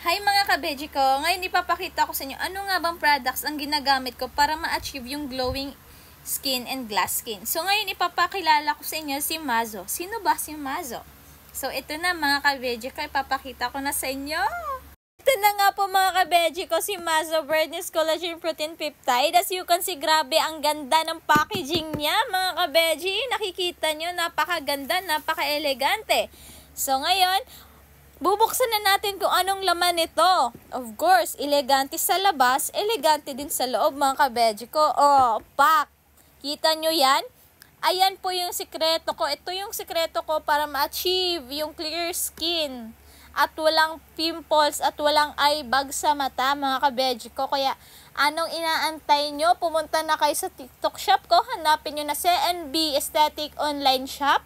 Hi mga kabeji ko! Ngayon ipapakita ko sa inyo ano nga bang products ang ginagamit ko para ma-achieve yung glowing skin and glass skin. So ngayon ipapakilala ko sa inyo si Mazo. Sino ba si Mazo? So ito na mga kabeji ko, ipapakita ko na sa inyo. Ito na nga po mga kabeji ko, si Mazo Brightness Collagen Protein Peptide. As you can see, grabe ang ganda ng packaging niya mga kabeji. Nakikita nyo, napakaganda, napaka-elegante. So ngayon, bubuksan na natin kung anong laman nito. Of course, elegante sa labas, elegante din sa loob mga kabeji ko. Oh, pak! Kita nyo yan? Ayan po yung sikreto ko. Ito yung sikreto ko para ma-achieve yung clear skin. At walang pimples at walang eye bag sa mata mga kabeji ko. Kaya anong inaantay nyo? Pumunta na kayo sa TikTok shop ko. Hanapin nyo na CNB Aesthetic Online Shop.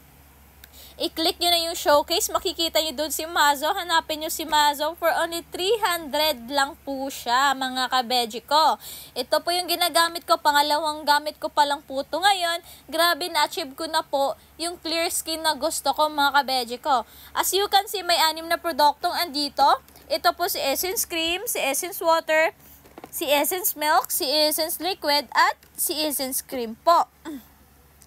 I-click nyo na yung showcase, makikita nyo doon si Mazo. Hanapin nyo si Mazo for only 300 lang po siya, mga kabeji ko. Ito po yung ginagamit ko, pangalawang gamit ko palang po ito ngayon. Grabe, na-achieve ko na po yung clear skin na gusto ko, mga kabeji ko. As you can see, may 6 na produktong andito. Ito po si Essence Cream, si Essence Water, si Essence Milk, si Essence Liquid, at si Essence Cream po.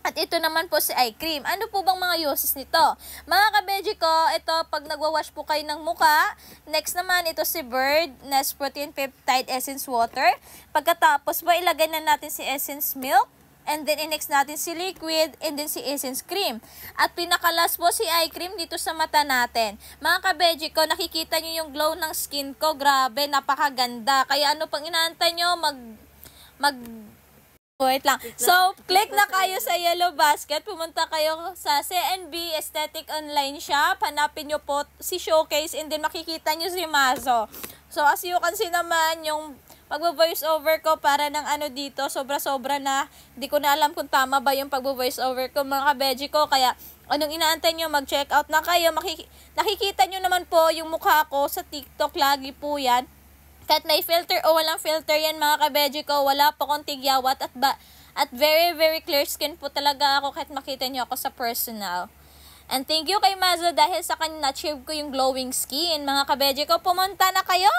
At ito naman po si eye cream. Ano po bang mga uses nito? Mga kabeji ko, ito pag nagwawash po kayo ng muka. Next naman, ito si Bird Nest Protein Peptide Essence Water. Pagkatapos po, ilagay na natin si Essence Milk. And then, i-next natin si Liquid. And then, si Essence Cream. At pinakalas po si eye cream dito sa mata natin. Mga kabeji ko, nakikita nyo yung glow ng skin ko. Grabe, napakaganda. Kaya ano pang inaantay nyo? Wait lang. So, click na kayo sa yellow basket. Pumunta kayo sa CNB Aesthetic Online Shop. Hanapin nyo po si Showcase and then makikita nyo si Mazo. So, as you can see naman, yung pagbo-voice over ko para ng ano dito, sobra-sobra na. Hindi ko na alam kung tama ba yung pagbo-voice over ko mga kabeji ko. Kaya, anong inaantay nyo? Mag-check out na kayo. Nakikita nyo naman po yung mukha ko sa TikTok. Lagi po yan. Kahit may filter o walang filter yan mga kabeji ko, wala po akong tigyawat at very very clear skin po talaga ako kahit makita niyo ako sa personal. And thank you kay Mazo dahil sa kanya na-achieve ko yung glowing skin. Mga kabeji ko, pumunta na kayo!